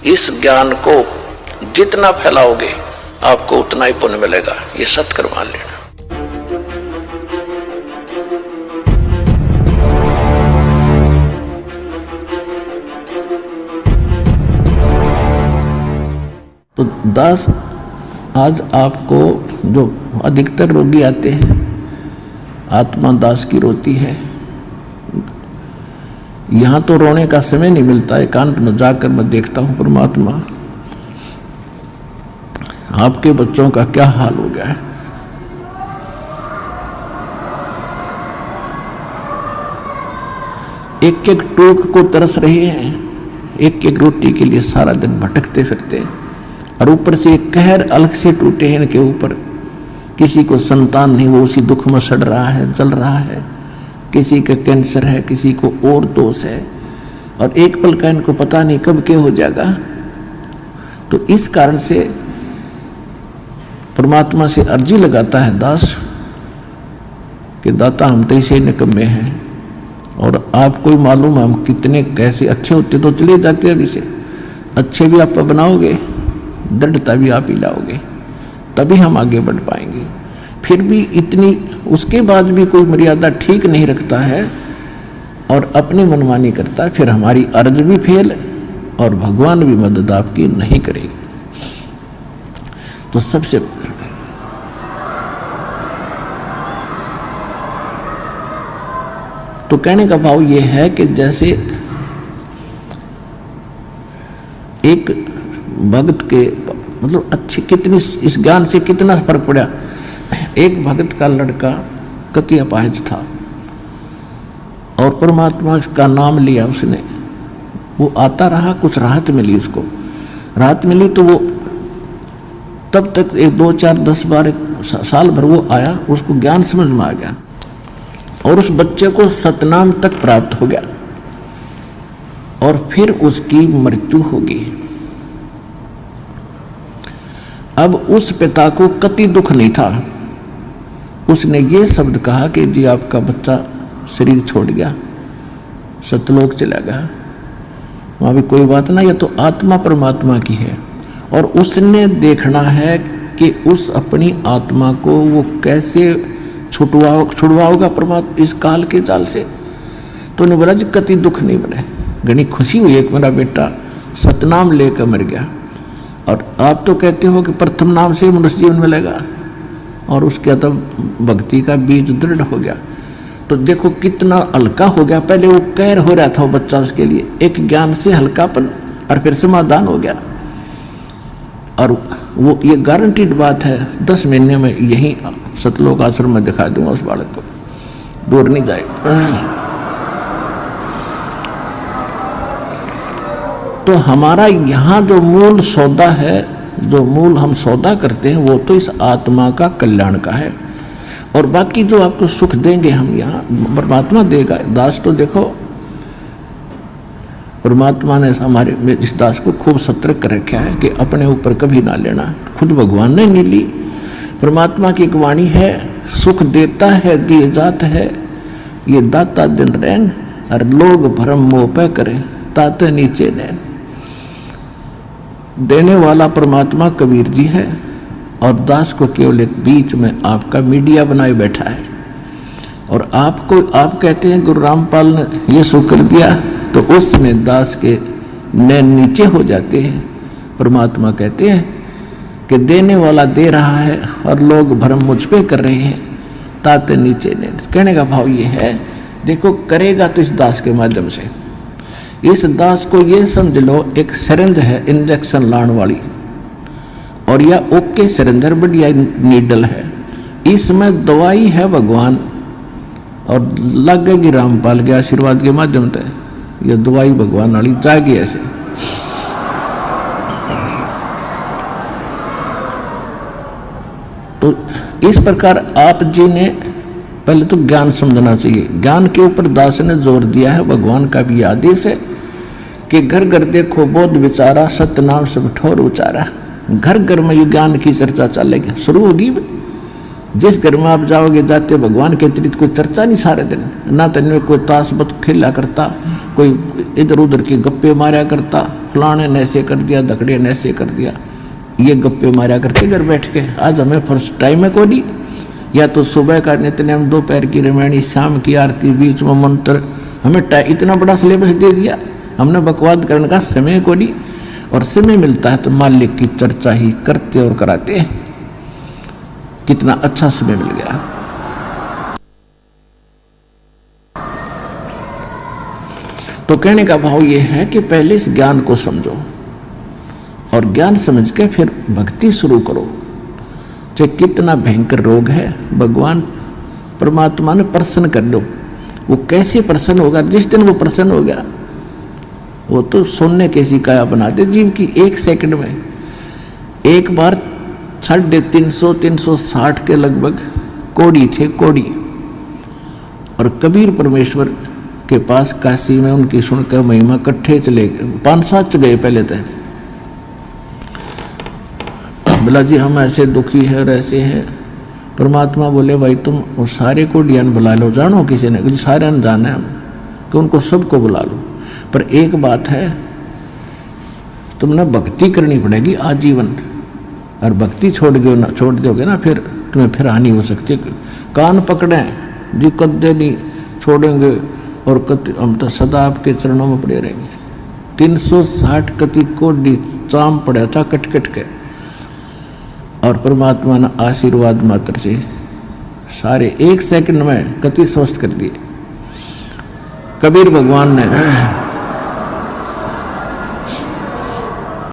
इस ज्ञान को जितना फैलाओगे आपको उतना ही पुण्य मिलेगा, ये सत्कर मान लेना। तो दास, आज आपको जो अधिकतर रोगी आते हैं, आत्मा दास की रोती है। यहाँ तो रोने का समय नहीं मिलता, एकांत में जाकर मैं देखता हूँ परमात्मा आपके बच्चों का क्या हाल हो गया है। एक एक टूक को तरस रहे हैं, एक एक रोटी के लिए सारा दिन भटकते फिरते हैं, और ऊपर से एक कहर अलग से टूटे हैं इनके ऊपर। किसी को संतान नहीं, वो उसी दुख में सड़ रहा है, जल रहा है। किसी का कैंसर है, किसी को और दोष है, और एक पल का इनको पता नहीं कब क्या हो जाएगा। तो इस कारण से परमात्मा से अर्जी लगाता है दास कि दाता हम तो इसे निकम्मे हैं, और आपको ही मालूम है हम कितने कैसे अच्छे होते तो चले जाते अभी से। अच्छे भी आप बनाओगे, दृढ़ता भी आप ही लाओगे, तभी हम आगे बढ़ पाएंगे। फिर भी इतनी उसके बाद भी कोई मर्यादा ठीक नहीं रखता है और अपनी मनमानी करता है, फिर हमारी अर्ज भी फेल और भगवान भी मदद आपकी नहीं करेगी। तो सबसे तो कहने का भाव ये है कि जैसे एक भक्त के मतलब अच्छी कितनी इस ज्ञान से कितना फर्क पड़ा। एक भक्त का लड़का कति अपाहिज था और परमात्मा का नाम लिया उसने, वो आता रहा, कुछ राहत मिली उसको। राहत मिली तो वो तब तक 1 2 4 10 12 साल भर वो आया, उसको ज्ञान समझ में आ गया और उस बच्चे को सतनाम तक प्राप्त हो गया, और फिर उसकी मृत्यु होगी। अब उस पिता को कति दुख नहीं था। उसने ये शब्द कहा कि जी आपका बच्चा शरीर छोड़ गया, सतलोक चला गया, वहाँ भी कोई बात ना, ये तो आत्मा परमात्मा की है। और उसने देखना है कि उस अपनी आत्मा को वो कैसे छुड़वाओगा परमात्मा इस काल के जाल से। तो उन्हें बोला जी कति दुख नहीं बने, घनी खुशी हुई एक मेरा बेटा सतनाम लेकर मर गया। और आप तो कहते हो कि प्रथम नाम से मनुष्य जीवन मिलेगा, और उसके तब भक्ति का बीज दृढ़ हो गया। तो देखो कितना हल्का हो गया। पहले वो कहर हो रहा था वो बच्चा, उसके लिए एक ज्ञान से हल्कापन और फिर समाधान हो गया। और वो ये गारंटीड बात है, 10 महीने में यही सतलोक आश्रम में दिखा दूंगा उस बालक को, दूर नहीं जाएगा। तो हमारा यहाँ जो मूल सौदा है, जो मूल हम सौदा करते हैं, वो तो इस आत्मा का कल्याण का है। और बाकी जो आपको सुख देंगे हम यहाँ परमात्मा देगा। दास तो देखो परमात्मा ने हमारे इस दास को खूब सतर्क कर रखा है कि अपने ऊपर कभी ना लेना। खुद भगवान ने नहीं ली। परमात्मा की एक वाणी है, सुख देता है दिए जात है, ये दाता दिन रैन, और लोग भरम मोह पे करें ताते नीचे नैन। देने वाला परमात्मा कबीर जी है, और दास को केवल एक बीच में आपका मीडिया बनाए बैठा है। और आपको आप कहते हैं गुरु रामपाल ने ये सुख कर दिया, तो उसमें दास के नैन नीचे हो जाते हैं। परमात्मा कहते हैं कि देने वाला दे रहा है और लोग भरम मुझ पे कर रहे हैं ताते नीचे नैन। कहने का भाव ये है, देखो करेगा तो इस दास के माध्यम से। इस दास को ये समझ लो एक सिरिंज है इंजेक्शन लाने वाली, और यह ओके सिरिंजर बढ़िया नीडल है, इसमें दवाई है भगवान, और लगेगी रामपाल के आशीर्वाद के माध्यम से यह दवाई भगवान वाली जाएगी ऐसे। तो इस प्रकार आप जी ने पहले तो ज्ञान समझना चाहिए। ज्ञान के ऊपर दास ने जोर दिया है, भगवान का भी आदेश है कि घर घर देखो बोध विचारा, सत्य नाम सब ठोर उचारा। घर घर में ये ज्ञान की चर्चा चलेगी, शुरू होगी। जिस घर में आप जाओगे जाते भगवान के अतिरिक्त कोई चर्चा नहीं सारे दिन, ना तन में कोई ताश बत खेला करता, कोई इधर उधर की गप्पे मारा करता, फलाने ने ऐसे कर दिया, धकड़े ने ऐसे कर दिया, ये गप्पे मारा करते घर बैठ के। आज हमें फर्स्ट टाइम है कोई, या तो सुबह का नित्यनेम, दोपहर की रामायणी, शाम की आरती, बीच में मंत्र, हमें इतना बड़ा सिलेबस दे दिया। हमने बकवाद करने का समय को नहीं, और समय मिलता है तो मालिक की चर्चा ही करते और कराते हैं। कितना अच्छा समय मिल गया। तो कहने का भाव ये है कि पहले इस ज्ञान को समझो और ज्ञान समझ के फिर भक्ति शुरू करो। चाहे कितना भयंकर रोग है, भगवान परमात्मा ने प्रसन्न कर लो। वो कैसे प्रसन्न होगा? जिस दिन वो प्रसन्न हो गया, वो तो सोने कैसी काया बना दे जीव की। एक सेकंड में, एक बार 350-360 के लगभग कोड़ी थे, कोड़ी। और कबीर परमेश्वर के पास काशी में उनकी सुनकर महिमा इकट्ठे चले गए, 5-7 गए पहले तक। बोला जी हम ऐसे दुखी है और ऐसे है। परमात्मा बोले भाई तुम वो सारे को डियान बुला लो, जानो किसी ने, सारे ने जाना है कि उनको सबको बुला लो। पर एक बात है, तुमने भक्ति करनी पड़ेगी आजीवन, और भक्ति छोड़ दोगे ना फिर तुम्हें फिर हानि हो सकती है। कान पकड़े जी, कदे नहीं छोड़ेंगे और हम तो सदा आपके चरणों में पड़े रहेंगे। 360 कति को चाम पड़ा था कट कट के, और परमात्मा ने आशीर्वाद मात्र से सारे एक सेकंड में कति स्वस्थ कर दिए। कबीर भगवान ने